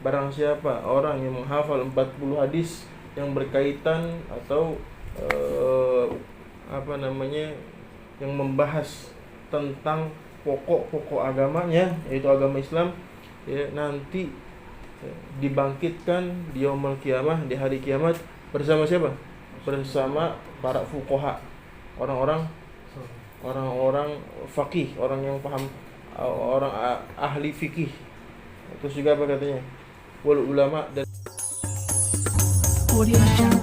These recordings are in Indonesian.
barang siapa orang yang menghafal 40 hadis yang berkaitan atau yang membahas tentang pokok-pokok agamanya, yaitu agama Islam, ya, nanti dibangkitkan di yaumul qiyamah, di hari kiamat bersama siapa? Bersama para fuqaha, orang-orang faqih, orang yang paham, orang ahli fikih. Terus juga apa katanya? Wal ulama dan Audio Jungle.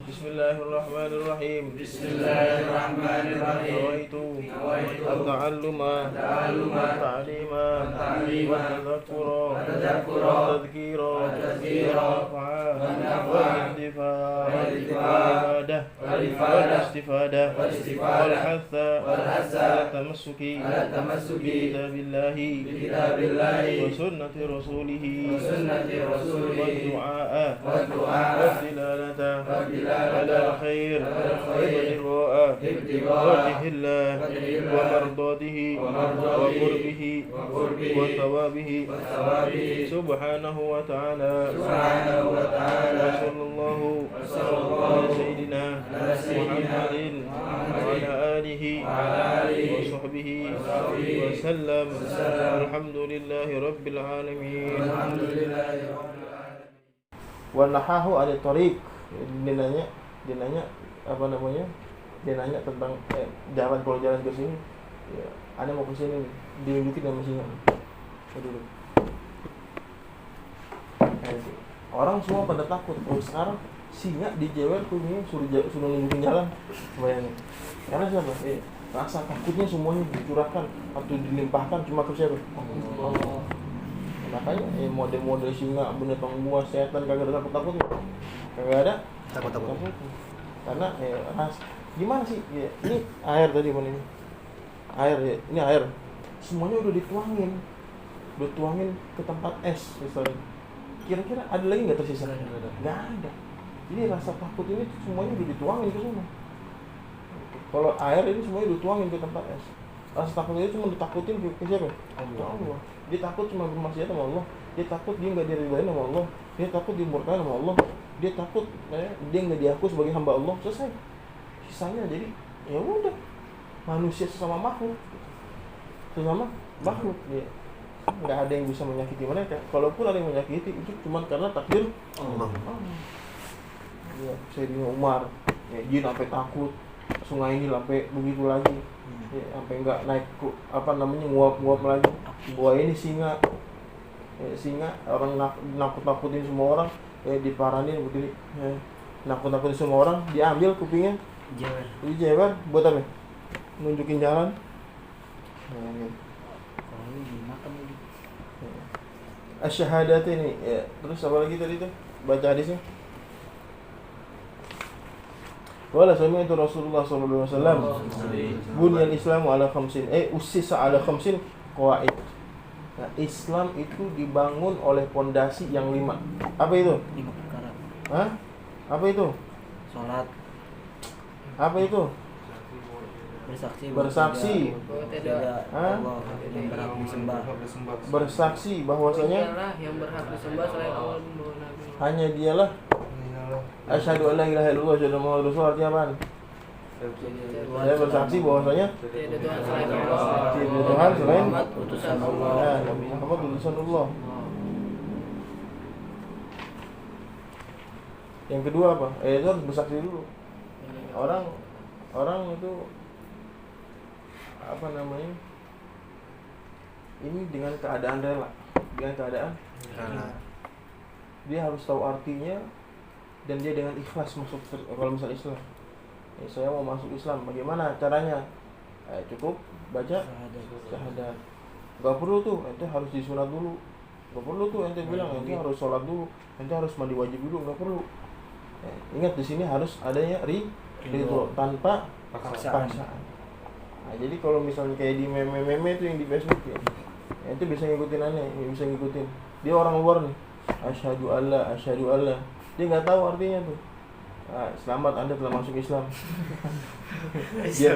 Bismillahirrahmanirrahim. Nawaitu at-ta'alluma at-ta'lima wat-tadhakkura wat-tadhkira wal-intifa'a wal-istifadah wal-hatha ala-tamassuki bi kitabillahi wa sunnati rasulihi wad-du'a wad-dilalata على خير ابتغاء وجه الله ومرضاته وقربه وثوابه سبحانه وتعالى وصلى الله على سيدنا محمد وعلى آله وصحبه وسلم الحمد لله رب العالمين. ونحاه على الطريق. Dia nanya apa namanya? Dia nanya tentang jalan, kalau jalan ke sini, ya, Anda mau ke sini, diunjukin sama singa. Dulu. Orang semua pada takut. Oh, sekarang singa dijewer tuh nih, suruh nunjukin jalan. Bayangin. Karena siapa? Rasa takutnya semuanya dicurahkan atau dilimpahkan cuma ke siapa? Allah. Makanya mode-mode singa, binatang buas, setan kagak ada takut-takutnya. Kagak ada takut. Karena gimana sih? Ya, ini air tadi mana ini? Air ya, ini air. Semuanya udah dituangin ke tempat es misalnya. Kira-kira ada lagi nggak tersisa? Nggak ada. Jadi rasa takut ini semuanya udah dituangin ke sana. Kalau air ini semuanya dituangin ke tempat es. Rasa takut itu cuma ditakutin ke siapa? Allah. Dia takut cuma bermaksiat sama Allah. Dia takut dia nggak diridhoin sama Allah. Dia takut dimurkai sama Allah. Dia takut dia nggak diakui sebagai hamba Allah. Selesai. Sisanya jadi ya udah, manusia sesama makhluk. Ya. Nggak ada yang bisa menyakiti mereka. Kalaupun ada yang menyakiti itu cuma karena takdir Allah. Ya, Sayyidina Umar, ya, jin sampai takut. Sungai ini sampai begitu lagi. Ya, sampai nggak naik nguap lagi. Buah ini singa. Singa orang nakut-nakutin semua orang, diparanin begini. Nakut-nakutin semua orang, diambil kupingnya. Dijewer buat apa? Nunjukin jalan. Asy-syahadat ini, ya. Terus apa lagi tadi tuh? Baca hadisnya. Wala sami'tu Rasulullah sallallahu alaihi wasallam bunyal Islamu ala khamsin ussisa ala khamsin qawaid. Nah, Islam itu dibangun oleh pondasi yang 5. Apa itu? 5 perkara. Hah? Apa itu? Salat. Apa itu? Bersaksi. Tidak Allah yang berhak disembah. Bersaksi bahwasanya yang berhak disembah selain Allah. hanya dialah. Asyhadu an la ilaha illallah wa asyhadu anna Muhammadar Rasulullah. Artinya apaan? Saya bersaksi bahwasanya Tiada Tuhan selain Allah. tiada Tuhan selain Muhammad utusan Allah. Ya, Nabi Muhammad utusan Allah. Yang kedua apa? Itu harus bersaksi dulu. Orang itu apa namanya? Ini dengan keadaan rela, dengan keadaan dia harus tahu artinya dan dia dengan ikhlas masuk. Kalau misal Islam, saya mau masuk Islam, bagaimana caranya? Cukup baca syahadat. Gak perlu tuh, ente harus disunat dulu. Gak perlu tuh ente bilang ente harus sholat dulu, ente harus mandi wajib dulu, gak perlu. Ingat di sini harus adanya ridho tanpa paksaan. Nah, jadi kalau misalnya kayak di meme-meme itu yang di Facebook ya, ente bisa ngikutin aneh, bisa ngikutin. Dia orang luar nih, asyhadu alla, dia nggak tahu artinya tuh. Selamat, Anda telah masuk Islam. dia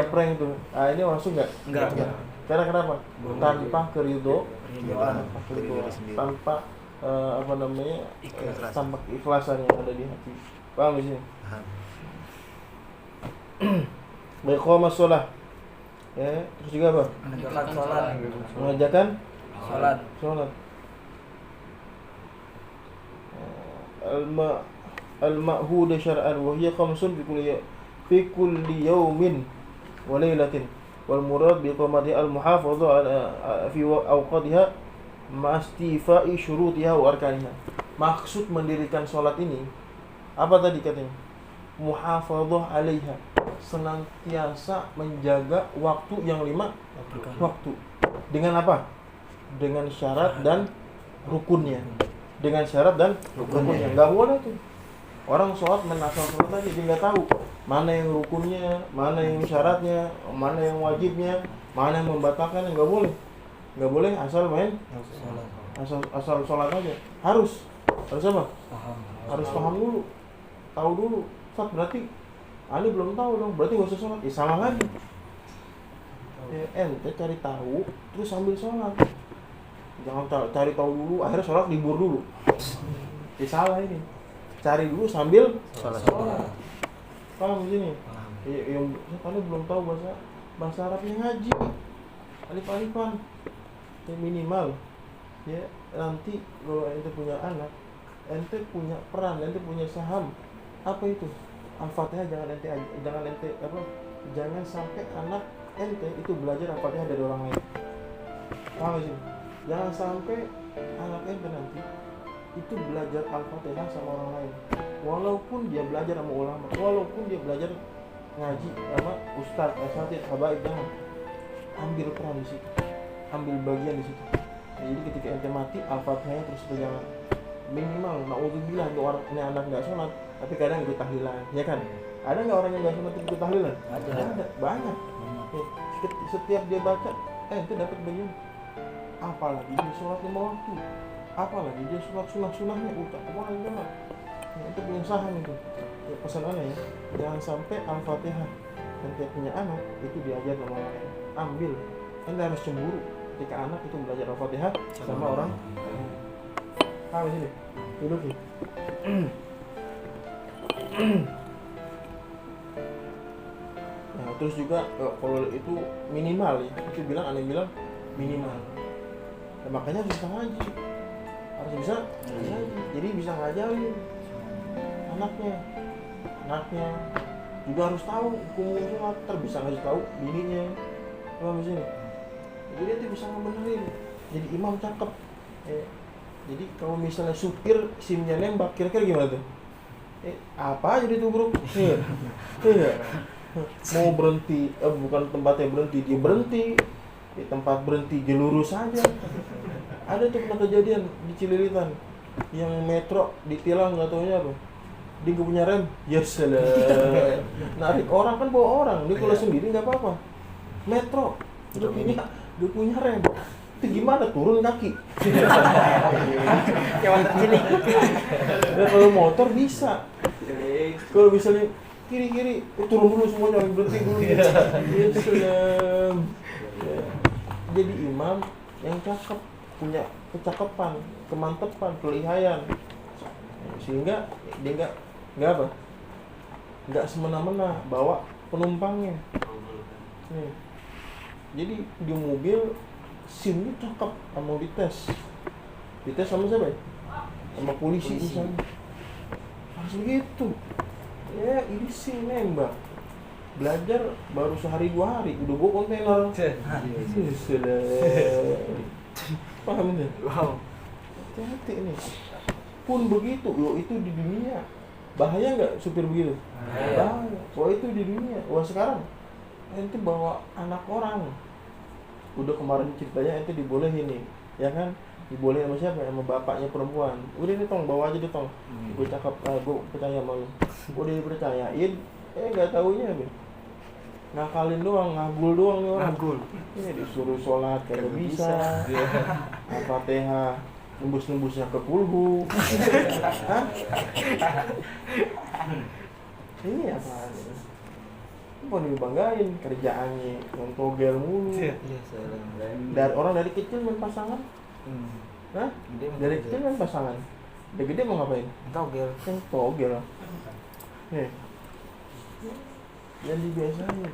prank tuh. Ini masuk nggak? Enggak. Karena kenapa? Tanpa keridhaan, tanpa tanpa keikhlasan yang ada di hati. Paham sih? Baik, qomas shalah. Ya, terus juga apa? Menegakkan sholat. Mengerjakan Sholat. Al-ma'hud syar'an wa hiya khamsun fi kulli yawmin wa laylatin wal murad bi qamati al-muhafadha ala fi awqatiha mastifa'i syurutiha wa arkaniha. Maksud mendirikan salat ini apa tadi katanya? Muhafadhah 'alaiha, senantiasa menjaga waktu yang 5 waktu. Dengan apa? Dengan syarat dan rukunnya. Enggak boleh tuh. Orang sholat menasal sholat aja, dia nggak tahu mana yang rukunnya, mana yang syaratnya, mana yang wajibnya, mana yang membatalkan. Nggak boleh asal main, asal sholat aja. Harus apa? Harus paham dulu, tahu dulu. Ustaz, berarti Ali belum tahu dong, berarti nggak usah sholat. Salah lagi. Ente cari tahu, terus sambil sholat. Jangan cari tahu dulu, akhirnya sholat libur dulu. Salah ini. Cari dulu sambil sholat. Paham begini? Yang Ali belum tahu bahasa Arabnya, ngaji. Alif-alifan. Ya minimal. Ya, nanti kalau ente punya anak, ente punya peran, ente punya saham. Apa itu? Al-Fatihah jangan sampai anak ente itu belajar Al-Fatihah dari orang lain. Paham sih? Jangan sampai anak ente nanti itu belajar Al-Fatihah sama orang lain, walaupun dia belajar sama ulama, walaupun dia belajar ngaji sama ustaz, asatidz, habaib. Jangan ambil peran di situ, ambil bagian di situ. Jadi ketika ente mati, Al-Fatihahnya terus berjalan. Minimal, naudzubillah, ini anak nggak sholat, tapi kadang ikut tahlilan, ya kan? Ada nggak orang yang nggak sholat ikut tahlilan? Ada, banyak. Setiap dia baca, ente dapat bagian. Apalagi dia sholat 5 waktu. Apalagi dia sholat sunah-sunahnya apalagi banget. Itu punya saham itu. Ya, pesan aneh ya, jangan sampai Al-Fatihah ente punya anak itu diajar sama orang lain. Ambil. Ente harus cemburu ketika anak itu belajar Al-Fatihah sama orang lain. Paham sini? Duduk nih. Nah, terus juga kalau itu minimal ya, itu aneh bilang minimal. Nah, makanya harus bisa ngaji. Harus bisa ngaji. Jadi bisa ngajarin anaknya juga harus tahu hukum sholat, bisa ngasih tahu bininya. Paham sini? Jadi dia bisa ngebenerin. Jadi imam cakep. Jadi kalau misalnya supir SIM-nya nembak, kira-kira gimana tuh? Apa aja ditubruk? Iya. Mau berhenti, bukan tempatnya berhenti, dia berhenti. Di tempat berhenti dia lurus aja. Ada tuh pernah kejadian di Cililitan, yang metro ditilang nggak taunya apa? Dia nggak punya rem, ya salah. Narik orang kan bawa orang, dia kalau sendiri nggak apa-apa. Metro, dia punya rem. Itu gimana turun kaki? Ya, kalau motor bisa. Kalau misalnya kiri turun dulu semuanya, berhenti dulu. Ya. Jadi imam yang cakep, punya kecakapan, kemantepan, kelihayan, sehingga dia nggak semena-mena bawa penumpangnya. Jadi di mobil SIM-nya cakep, mau dites sama siapa ya? Sama polisi misalnya. Harus begitu. Ya ini SIM nembak. Belajar baru sehari 2 hari udah bawa kontainer. Paham ya? Wow. Hati-hati nih. Pun begitu, itu di dunia. Bahaya nggak supir begitu? Bahaya. Wah itu di dunia. Wah sekarang ente bawa anak orang. Udah kemarin ceritanya ente dibolehin nih, ya kan? Dibolehin sama siapa? Sama bapaknya perempuan. Udah nih tong, bawa aja deh tong. Gue cakap, gue percaya sama lu. Udah dipercayain, nggak taunya nih. ngakalin doang, ngagul doang nih orang. Ngagul. Ini disuruh sholat kagak bisa. Al-Fatihah nembus-nembusnya ke kulhu. Hah? Ini apaan ini? Mau dibanggain kerjaannya yang togel mulu. Iya, seorang. Dari orang dari kecil main pasangan. Hah? Gede Dari kecil main pasangan. Udah gede mau ngapain? togel. Yang togel. Nih. Yang dibiasain.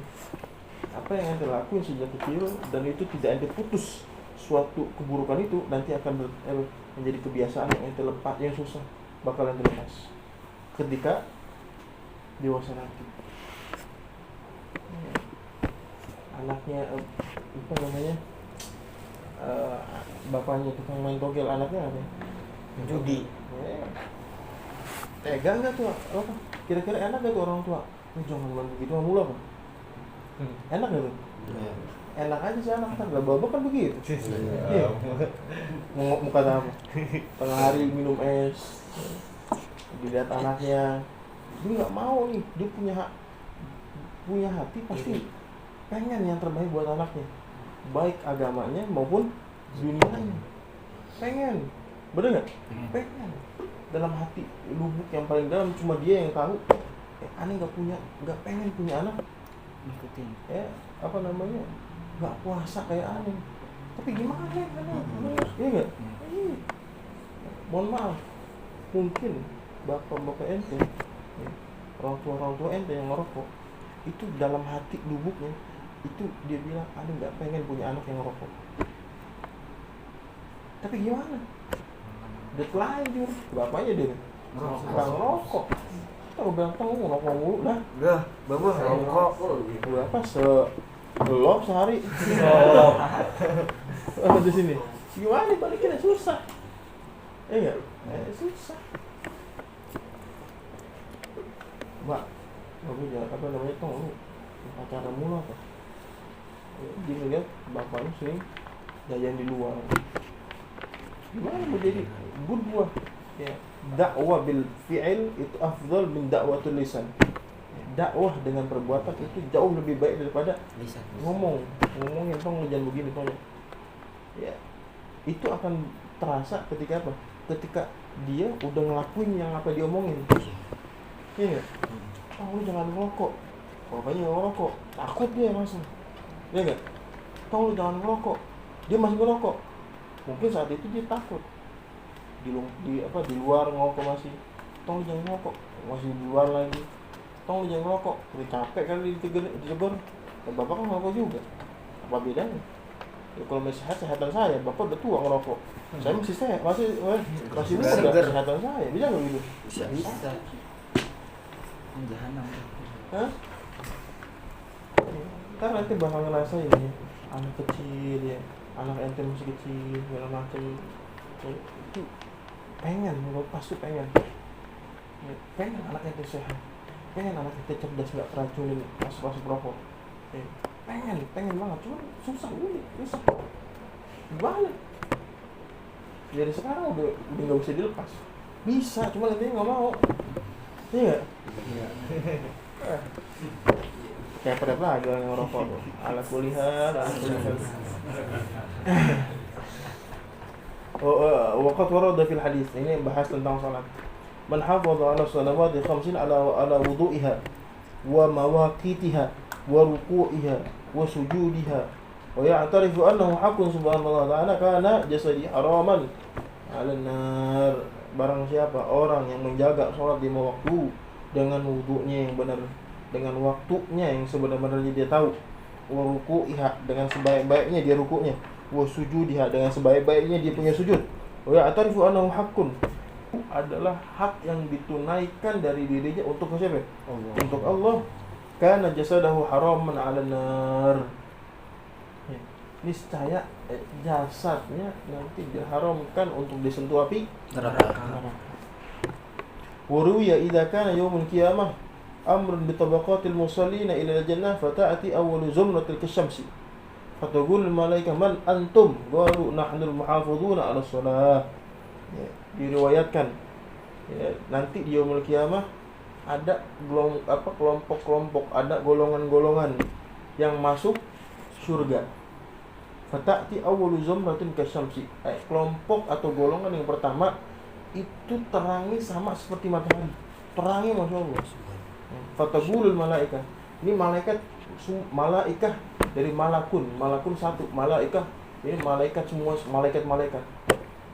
Apa yang ente lakuin sejak kecil dan itu tidak ente putus, suatu keburukan itu nanti akan menjadi kebiasaan yang ente lepas, yang susah bakalan ente lepas ketika dewasa nanti. Anaknya apa namanya, bapaknya tukang main togel, anaknya apa? Judi. Tega nggak tuh apa? Kira-kira enak nggak tuh orang tua? Jangan main begitu mulu apa? Enak nggak tuh? Enak aja sih anak kan, lah babak kan begitu. Iya. Mau kata apa? Tengah hari minum es, dilihat anaknya, dia nggak mau nih, dia punya hati pasti pengen yang terbaik buat anaknya, baik agamanya maupun dunianya. Pengen, bener nggak? Pengen. Dalam hati lubuk yang paling dalam cuma dia yang tahu. Aneh nggak pengen punya anak. Ikutin. Apa namanya, nggak puasa kayak aneh, tapi gimana ya iya nggak? Mohon maaf, mungkin bapak ente, orang tua ente yang ngerokok itu dalam hati lubuknya itu dia bilang aneh nggak pengen punya anak yang ngerokok, tapi gimana? Deadline bapaknya dia nggak ngerokok. Kalau bilang tahu ngerokok mulu dah. Udah, bapak rokok. Berapa selop sehari? Di sini. Gimana balikinnya susah. Enggak? Susah. Mbak, aku jangan apa namanya tong lu pacaran mulu apa? Dia ngeliat bapak lu sering jajan di luar. Gimana mau jadi buah? Ya. Dakwah bil fi'il itu afdal min dakwatul lisan. Dakwah dengan perbuatan itu jauh lebih baik daripada Lisan. ngomongin tong jangan begini tong. Ya. Itu akan terasa ketika apa? Ketika dia udah ngelakuin yang apa dia omongin. Iya. Lu jangan ngerokok. Bapaknya nggak ngerokok, takut dia langsung. Iya nggak? Lu jangan ngerokok. Dia masih ngerokok. Mungkin saat itu dia takut. Di luar ngerokok masih, lu jangan ngerokok, masih di luar lagi, lu jangan ngerokok, udah capek kali ditegur, bapak kan ngerokok juga, apa bedanya? Ya, kalau masih sehatan saya, bapak udah tua ngerokok, saya masih sehat, masih muda, kesehatan saya, bisa nggak gitu? Bisa. Jahanam. Hah? Ntar nanti bakal ngerasain ya, anak kecil ya, anak ente masih kecil, segala macem, itu pengen melepas tuh pengen anak ente sehat, pengen anak ente cerdas nggak keracunin asap rokok, pengen banget, cuma susah gimana? Dari sekarang udah nggak bisa dilepas, bisa cuma nanti nggak mau, iya. Kayak pada lagi orang yang ngerokok tuh, ala kulihat. Waqad warada fil hadis, ini bahas tentang salat. Man hafadha 'ala salawati khamsin 'ala wudu'iha wa mawaqitiha wa ruku'iha wa sujudiha wa ya'tarifu annahu haqqun subhanallah ta'ala kana jasadi haraman 'ala nar. Barang siapa orang yang menjaga salat 5 waktu dengan wudunya yang benar, dengan waktunya yang sebenar-benarnya dia tahu, wa ruku'iha dengan sebaik-baiknya dia rukuknya, wa sujudiha dengan sebaik-baiknya dia punya sujud, wa ya'tarifu annahu haqqun, adalah hak yang ditunaikan dari dirinya untuk siapa? Allah. Untuk Allah. Kana jasadahu haraman 'ala nar. Niscaya jasadnya nanti diharamkan untuk disentuh api neraka. Waruya idza kana yaumul qiyamah amrun bi tabaqatil musallina ila al-jannah fata'ati awwalu zumratil kasyamsi fataqul malaikah man antum qalu nahnu al-muhafizuna 'ala shalah. Ya, diriwayatkan ya, nanti di yaumul qiyamah ada kelompok-kelompok, ada golongan-golongan yang masuk surga. Fata'ti awwalu zumratin kasyamsi. Kelompok atau golongan yang pertama itu terangnya sama seperti matahari. Terangnya Masya Allah. Fataqulul malaikah. Ini malaikah dari malakun satu, malaikah ini malaikat semua, malaikat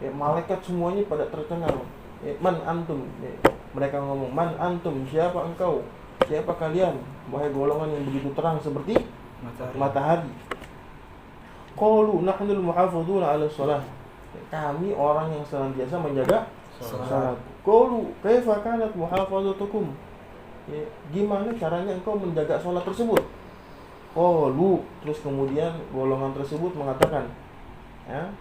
ya, malaikat semuanya pada tercengang ya, man antum ya, mereka ngomong man antum, siapa engkau, siapa kalian wahai golongan yang begitu terang seperti matahari. Qalu nahnul muhafadzuna 'ala shalah, kami orang yang senantiasa menjaga salat. Qalu kaifa kanat muhafadzatukum, ya, gimana caranya engkau menjaga salat tersebut? Qalu, terus kemudian golongan tersebut mengatakan, ya,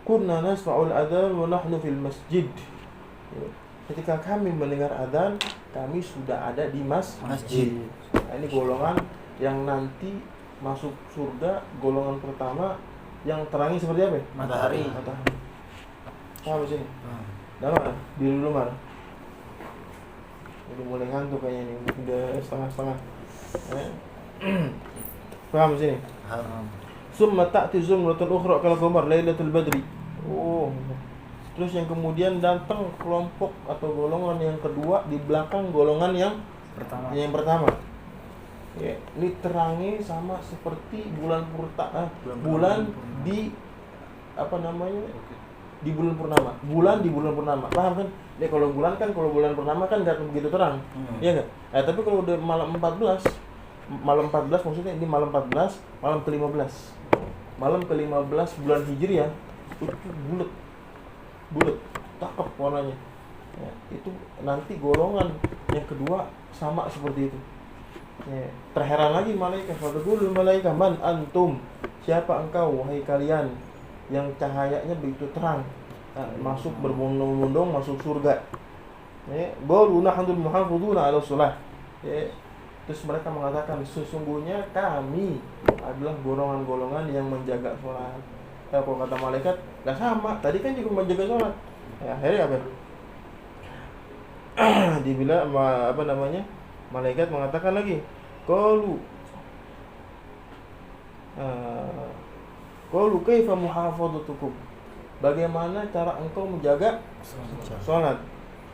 kunna nasma'ul adzan wa nahnu fil masjid. Ya, ketika kami mendengar adzan, kami sudah ada di masjid. Nah, ini golongan yang nanti masuk surga, golongan pertama yang terangnya seperti apa? Matahari. Apa sini? Dah di rumah. Udah mulai ngantuk kayaknya nih, udah setengah-setengah. Paham sini? Summa ta'ti zumratun ukhra kal qamar lailatul badri. Oh. Terus yang kemudian datang kelompok atau golongan yang kedua di belakang golongan yang pertama. Ya, ini terangnya sama seperti bulan di apa namanya? Di bulan purnama. Bulan di bulan purnama. Paham kan? Ya kalau bulan purnama kan enggak begitu terang. Iya enggak? Tapi kalau udah malam 14 maksudnya ini malam 14, malam ke-15. Malam ke-15 bulan Hijriah itu bulat, cakep warnanya. Ya, itu nanti golongan yang kedua sama seperti itu. Ya, terheran lagi malaikat, fadhul malaikat man antum, siapa engkau wahai kalian yang cahayanya begitu terang, masuk berbondong-bondong masuk surga. Ya, qalu nahnu muhafadzuna 'ala shalah. Ya, terus mereka mengatakan sesungguhnya kami adalah golongan-golongan yang menjaga sholat. Kalau kata malaikat, nggak sama. Tadi kan juga menjaga sholat. Ya, akhirnya apa? Dibilang apa namanya? Malaikat mengatakan lagi, qalu kaifa muhafadzatukum? Bagaimana cara engkau menjaga sholat?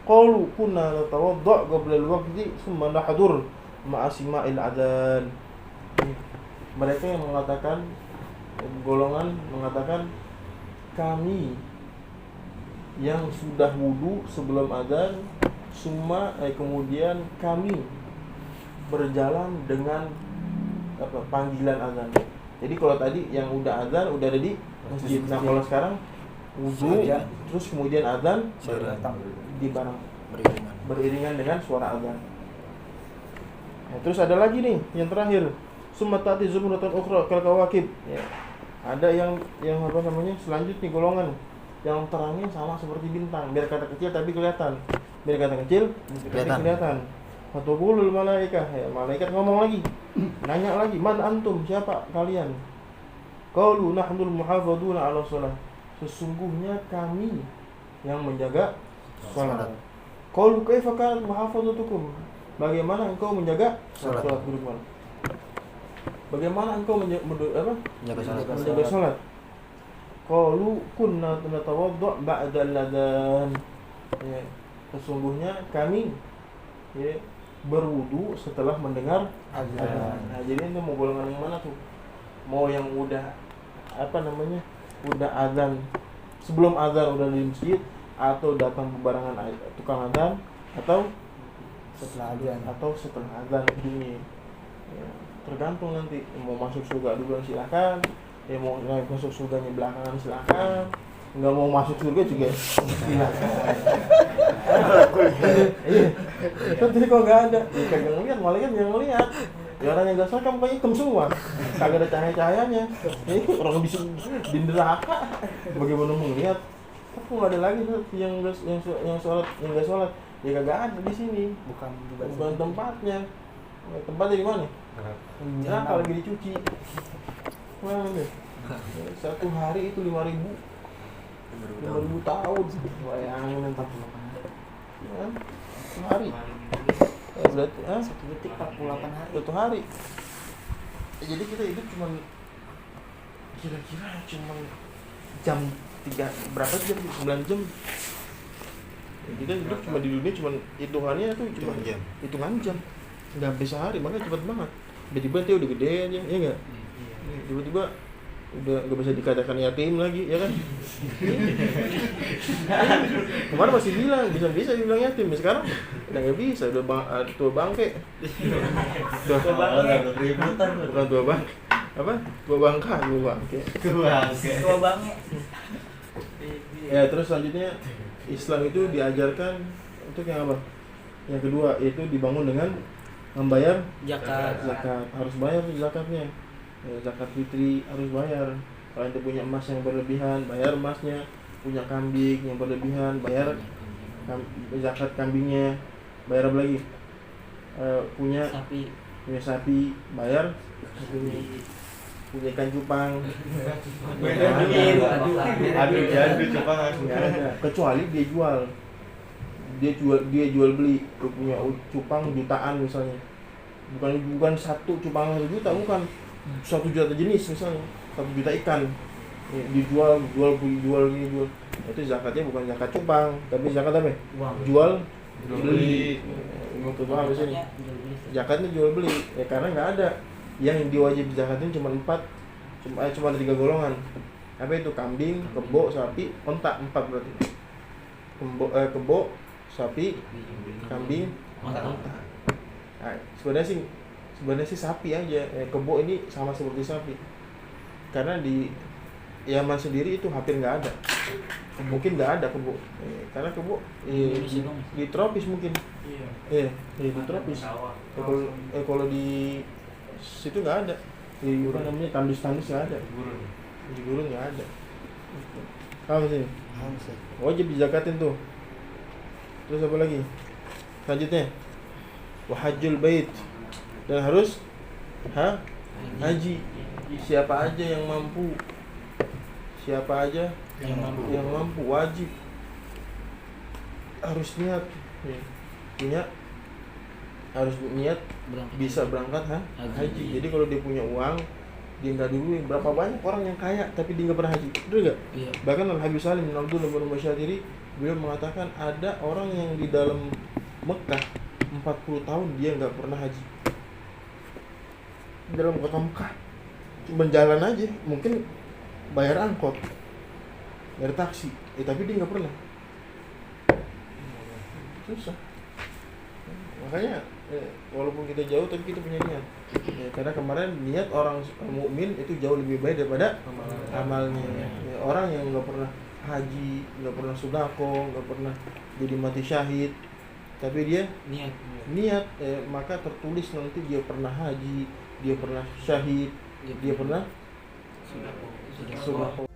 Qalu kunna natawadda' qabla al-waqti thumma nahdur ma'asima'il adzan. Mereka yang mengatakan, golongan mengatakan, kami yang sudah wudu sebelum adzan, kemudian kami berjalan dengan panggilan adzan. Jadi kalau tadi yang udah adzan udah ada di masjid. Nah kalau sekarang wudu terus kemudian adzan di barang beriringan dengan suara adzan. Nah, terus ada lagi nih yang terakhir, summa ta'ti zumratun ukhra kal kawakib. Ya. Ada yang apa namanya? Selanjutnya golongan yang terangnya sama seperti bintang, biar kata kecil tapi kelihatan. Biar kata kecil tapi kelihatan. Fataqulul malaikah, ya, malaikat ngomong lagi. Nanya lagi, man antum, siapa kalian? Qalu nahnul muhafadzuna 'ala shalah. Sesungguhnya kami yang menjaga salat. Qalu kaifa kanat muhafadzatukum? Bagaimana engkau menjaga salat duduk mana? Bagaimana engkau menjaga salat? Qalu kunna natawadda' ba'da al-adzan. Ya, sesungguhnya kami ya berwudu setelah mendengar adzan. Nah, jadi itu mau golongan yang mana tuh? Mau yang udah apa namanya? Udah adzan, sebelum adzan udah di masjid, atau datang bebarengan tukang adzan, atau setelah adzan bunyi. Ya, tergantung nanti mau masuk surga duluan silakan, ya mau masuk surganya belakangan silakan, nggak mau masuk surga juga silakan. Iya, jadi kok nggak ada, kagak ngeliat, malaikat yang ngeliat. Ya orang yang nggak sholat kan mukanya hitam semua, kagak ada cahaya-cahayanya. Orang bisa di neraka, bagaimana mau ngeliat? Tapi nggak ada lagi yang sholat, yang nggak sholat. Ya kagak ada di sini, bukan tempatnya. Tempatnya di mana? Neraka lagi dicuci. Mana deh? Satu hari itu 5.000 tahun. Bayangin entar. Ya, satu hari. Berarti 1 detik 48 hari. 1 hari. jadi kita hidup cuman kira-kira cuman jam 3 berapa jam, 9 jam. Ya, kita hidup cuma di dunia cuman hitungannya tuh cuma hitungan jam, nggak bisa hari, makanya cepet banget. Tiba-tiba dia udah gede aja, ya nggak? Tiba-tiba udah nggak bisa dikatakan yatim lagi, ya kan? Kemarin masih bilang bisa dibilang yatim, sekarang udah nggak bisa, udah tua bangke. Tua bangke. Ributan Bukan tua bangke, apa? Tua bangka, tua bangke. tua banget. Ya terus selanjutnya Islam itu diajarkan untuk yang apa? Yang kedua yaitu dibangun dengan membayar Zakat. harus bayar zakatnya. Ya, zakat fitri harus bayar. Kalau ente punya emas yang berlebihan, bayar emasnya. Punya kambing yang berlebihan, bayar zakat kambingnya. Bayar apa lagi? Punya sapi, bayar sapinya. Punya ikan cupang, adu cupang nggak ada. Kecuali dia jual beli. Dia punya cupang jutaan misalnya, bukan satu cupang 1 juta, bukan 1 juta jenis misalnya, 1 juta ikan dijual itu zakatnya bukan zakat cupang, tapi zakat apa? Jual beli. Itu paham di sini. Zakatnya jual beli, ya karena nggak ada yang diwajib zakatin cuma 3 golongan. Apa itu? Kambing, kebo, sapi, onta. 4 berarti. Kebo, sapi, kambing, onta. Nah, sebenarnya sih sapi aja. Kebo ini sama seperti sapi. Karena di Yaman sendiri itu hampir nggak ada. Mungkin nggak ada kebo. Karena kebo di tropis mungkin. Iya, di tropis. Kalau di situ nggak ada, di apa namanya tandus nggak ada, di gurun nggak ada. Paham sih? Wajib dizakatin tuh. Terus apa lagi? Selanjutnya, wahajul bait, dan harus haji. Siapa aja yang mampu, yang mampu wajib harus niat, harus niat bisa berangkat haji. Jadi kalau dia punya uang, dia nggak dulu. Berapa banyak orang yang kaya tapi dia nggak pernah haji, betul nggak? Iya. Bahkan Al Habib Salim bin Abdullah bin Masyadiri beliau mengatakan ada orang yang di dalam Mekah 40 tahun dia nggak pernah haji. Di dalam kota Mekah cuma jalan aja, mungkin bayar angkot, bayar taksi, tapi dia nggak pernah. Susah. Makanya walaupun kita jauh tapi kita punya niat. Karena kemarin niat orang mukmin itu jauh lebih baik daripada amalnya. Orang yang nggak pernah haji, nggak pernah sudako, nggak pernah jadi mati syahid, tapi dia niat, maka tertulis nanti dia pernah haji, dia pernah syahid, dia pernah sudako.